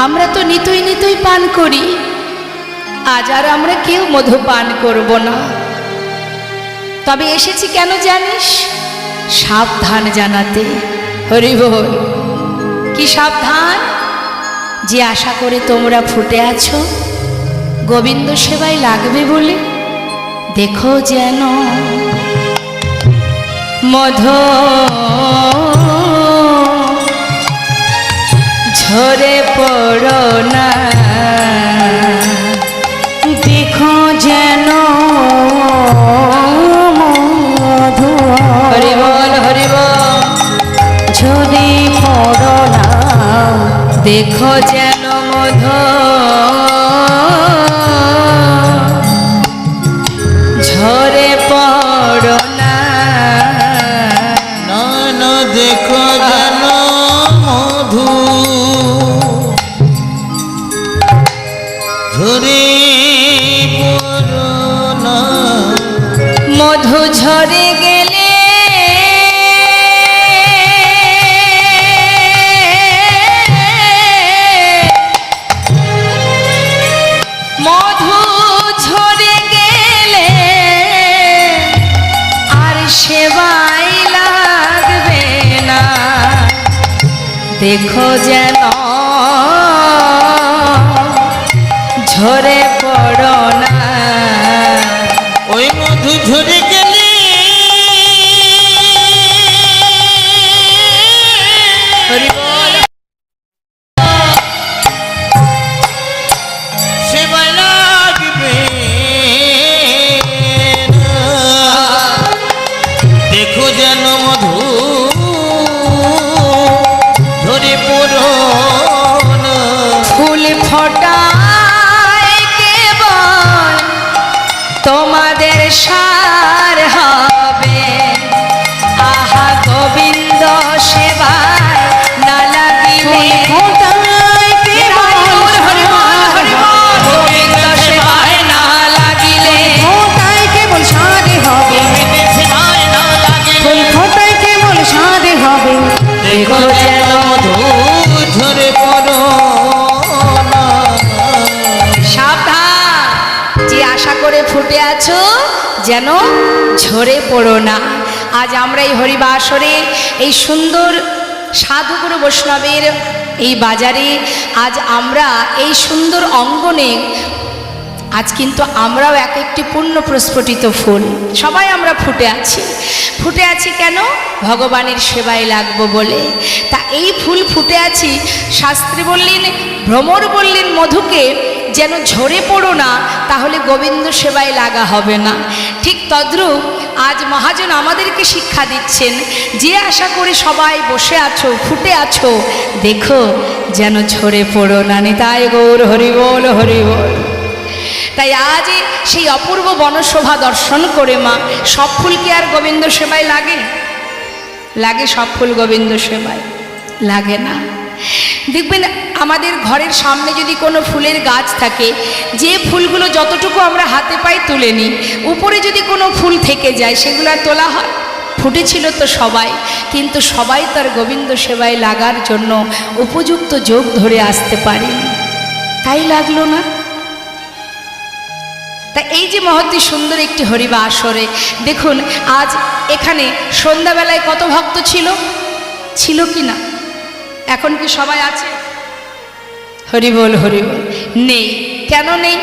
আমরা তো নিতই নিতই পান করি, আজ আর আমরা কেউ মধু পান করব না। তবে এসেছি কেন জানিস? সাবধান জানাতে। হরি বল। কি সাবধান? যে আশা করে তোমরা ফুটে আছো, গোবিন্দ সেবায় লাগবে বলে, দেখো যেন মধু ঝরে পড়ো না, দেখো যেন মধু হরি বল হরি বল, ঝরে পড়ো না, দেখো যেন মধু ঝরে পড়ো না। না না দেখো যেন মধু ঝরে পড়ো না। মধু ঝরে গেলে মধু ঝরে গেলে আর সেবাই লাগবে না, দেখো যেন ঝরে পড়ো না। ওই মধু ঝরে গেলে হরি বল। সেবায় লাগবে না। দেখো যেন মধু ঝরে পড়ো না। ফুল ফোটায় কেবল তোমাদের সার হবে, আহা গোবিন্দ সেবায় না লাগিলে, ফোটায় কেবল হরি বল হরি বল, গোবিন্দ সেবায় না লাগিলে, ফোটায় কেবল সাদে হবে, গোবিন্দের সেবায় না লাগিলে, ফুল ফোটায় কেবল সাদে হবে, দেখো যেন মধু ঝরে পড়ো না। সাবধান, যে আশা করে ফুটে আছো যেন ঝরে পড়ো না। আজ আমরা এই হরিবাসরে, এই সুন্দর সাধুগুরু বৈষ্ণবের এই বাজারে, আজ আমরা এই সুন্দর অঙ্গনে, আজ কিন্তু আমরাও এক একটি পূর্ণ প্রস্ফুটিত ফুল, সবাই আমরা ফুটে আছি। ফুটে আছি কেন? ভগবানের সেবায় লাগবো বলে। তা এই ফুল ফুটে আছি, শাস্ত্রী বললেন, ভ্রমর বললেন মধুকে যেন ঝরে পড়ো না, তাহলে গোবিন্দ সেবায় লাগা হবে না। ঠিক তদ্রূপ আজ মহাজন আমাদেরকে শিক্ষা দিচ্ছেন, যে আশা করে সবাই বসে আছো, ফুটে আছো, দেখো যেন ঝরে পড়ো না। নিতাই গৌর হরি বল হরি বল। তাই আজ সেই অপূর্ব বনশোভা দর্শন করে মা, সব ফুল কি আর গোবিন্দ সেবায় লাগে? লাগে সব ফুল গোবিন্দ সেবায়? লাগে না। দেখবেন আমাদের ঘরের সামনে যদি কোনো ফুলের গাছ থাকে, যে ফুলগুলো যতটুকু আমরা হাতে পাই তুলে নিই, উপরে যদি কোনো ফুল থেকে যায় সেগুলো আর তোলা হয়? ফুটেছিল তো সবাই, কিন্তু সবাই তার গোবিন্দ সেবায় লাগার জন্য উপযুক্ত যোগ ধরে আসতে পারেনি, তাই লাগলো না। তা এই যে মহতি সুন্দর একটি হরিবা আসরে, দেখুন আজ এখানে সন্ধ্যাবেলায় কত ভক্ত ছিল, ছিল কি না? এখন কি সবাই আছে? হরিবোল হরিবোল। নেই। কেন নেই?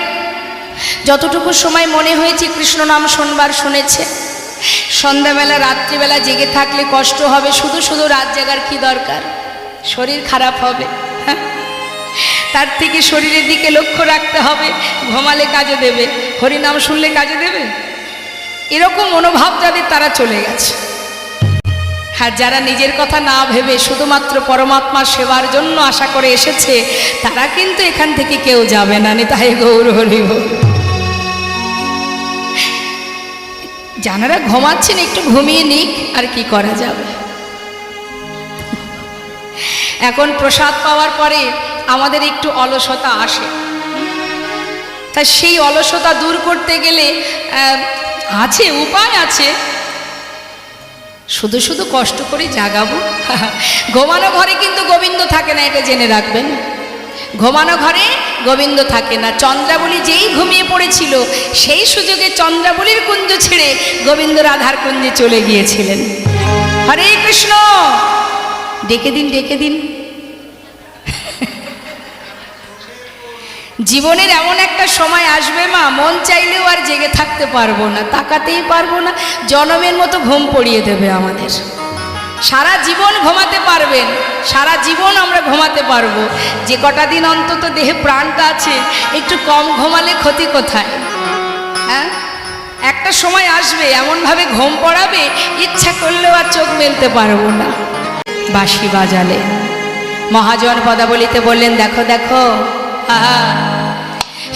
যতটুকু সময় মনে হয়েছে কৃষ্ণ নাম শোনবার শুনেছে। সন্ধ্যাবেলা রাত্রিবেলা জেগে থাকলে কষ্ট হবে, শুধু শুধু রাত জাগার কি দরকার? শরীর খারাপ হবে। হ্যাঁ, তার থেকে শরীরের দিকে লক্ষ্য রাখতে হবে। ঘুমালে কাজে দেবে, হরিনাম শুনলে কাজে দেবে? এরকম মনোভাব যাদের, তারা চলে গেছে। হ্যাঁ, যারা নিজের কথা না ভেবে শুধুমাত্র পরমাত্মার সেবার জন্য আশা করে এসেছে, তারা কিন্তু এখান থেকে কেউ যাবে না। নিতাই গৌর হরি বল। যারা ঘুমাচ্ছেন একটু ঘুমিয়ে নিক, আর কি করা যাবে। এখন প্রসাদ পাওয়ার পরে আমাদের একটু অলসতা আসে, তা সেই অলসতা দূর করতে গেলে আছে, উপায় আছে। শুধু শুধু কষ্ট করে জাগাবো? ঘুমানো ঘরে কিন্তু গোবিন্দ থাকে না, এটা জেনে রাখবেন। ঘুমানো ঘরে গোবিন্দ থাকে না। চন্দ্রাবলী যেই ঘুমিয়ে পড়েছিল, সেই সুযোগে চন্দ্রাবলীর কুঞ্জ ছেড়ে গোবিন্দ রাধার কুঞ্জে চলে গিয়েছিলেন। হরে কৃষ্ণ, ডেকে দিন, ডেকে দিন। জীবনের এমন একটা সময় আসবে মা, মন চাইলেও আর জেগে থাকতে পারবো না, তাকাতেই পারবো না, জনমের মতো ঘুম পড়িয়ে দেবে আমাদের। সারা জীবন ঘুমাতে পারবেন, সারা জীবন আমরা ঘুমাতে পারবো। যে কটা দিন অন্তত দেহে প্রাণটা আছে, একটু কম ঘুমালে ক্ষতি কোথায়? হ্যাঁ, একটা সময় আসবে এমনভাবে ঘুম পড়াবে, ইচ্ছা করলেও আর চোখ মেলতে পারবো না। বাঁশি বাজালে মহাজন পদাবলিতে বললেন, দেখো দেখো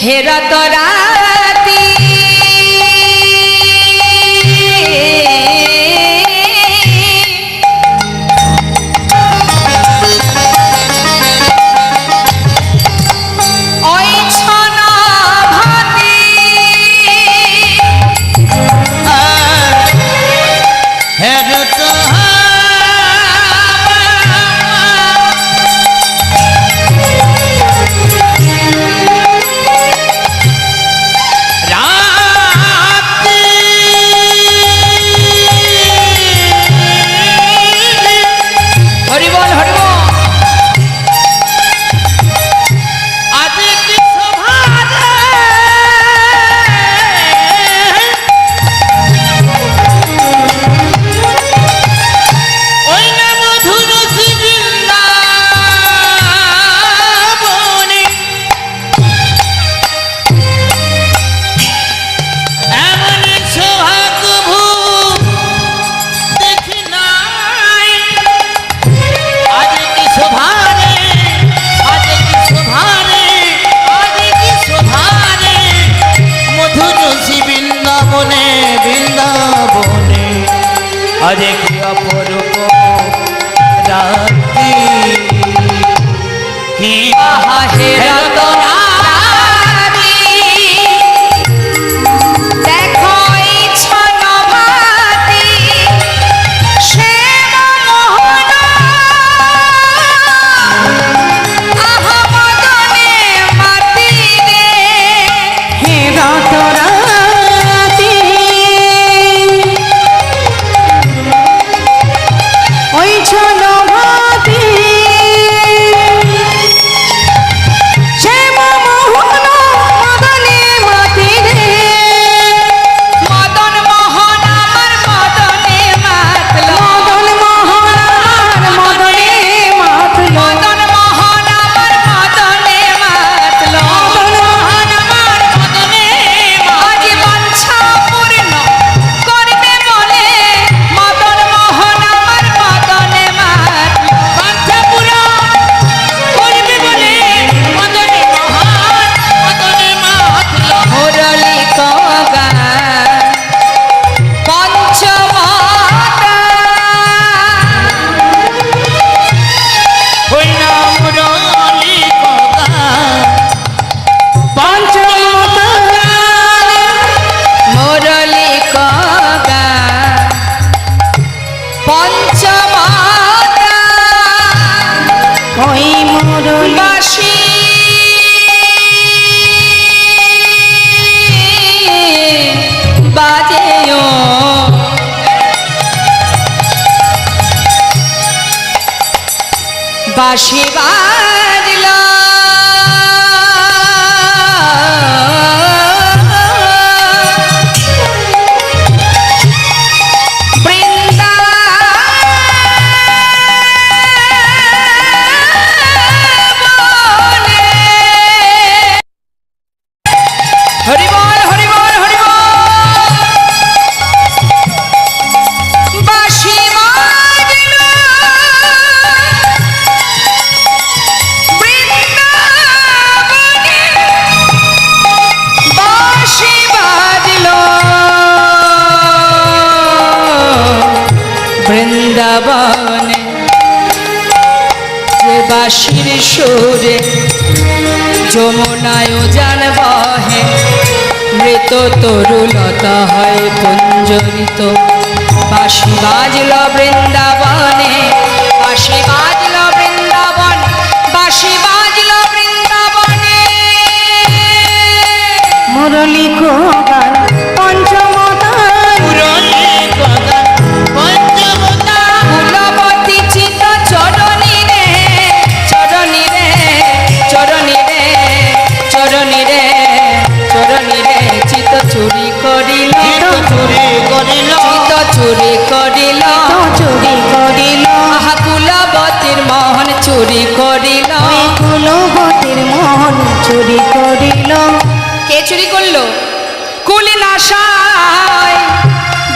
হে রাত রাতি ওই ছনা ভাতি হে রত আরে কি অপরূপ রাত্রি, কি হে রাত রাতি দেখো এই ছনা ভাতি শ্যাম মোহন আহা মদনে মাতি রে। হে রাত রাতি ওই ছনো ভাতি শ্যাম মোহন মদনে মাতি রে। মদন মোহন আমার মদনে মাতলো, মদন মোহন আমার মদনে মাতলো, মদন মোহন আমার মদনে মাতলো, মদন মোহন আমার মদনে আজ বাঞ্ছা পূর্ণ করবে বলে, মদন মোহন আমার মদনে মাতলো, বাঞ্ছা পূর্ণ করবে বলে, মদনে মোহন মদনে মাতলো। মুরলী কগা পঞ্চমতা ওই না মুরলী কগা পঞ্চমতা মুরলী কগা পঞ্চমতা ওই মুরলী বাঁশি বাজেও বাঁশি বাজল বৃন্দাবনে। হরি বল হরি বল হরি বল। বাঁশি বাজল বৃন্দাবনে, বাঁশি বাজল বৃন্দাবনে। যে বাঁশির সুরে যমুনায় উজান বহে, মৃত তরুলতা হয় পুঞ্জরিত। বাঁশি বাজল বৃন্দাবনে, বাঁশি বাজল বৃন্দাবন, বাঁশি বাজল বৃন্দাবনে। মুরলী গান পঞ্চমদান, পুরনে গগন পঞ্চমতা, কুলবতী চিত চরণী রে, চরণী রে, চরণী রে, চরণী রে, চরণী রে। চিত চুরি করিল, চিত চুরি করিল, চিত চুরি করিল, তো চুরি করিল, আহা কুলবতীর মোহন চুরি করিল। ওই কুলবতীর মোহন চুরি করিল। কে চুরি করলো? কুলি নাশায়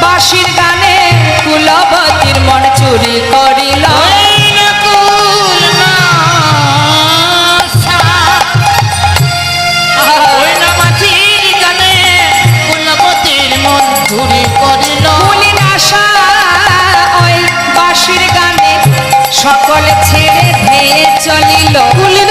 বাঁশির গানে কুলবতীর মন চুরি করিল। ওই নকুল নাশা, ওই না মাটির গানে কুলবতীর মন চুরি করিল। কুলি নাশা ওই বাঁশির গানে সকলে ছেড়ে ধেয়ে চলিল। কুলি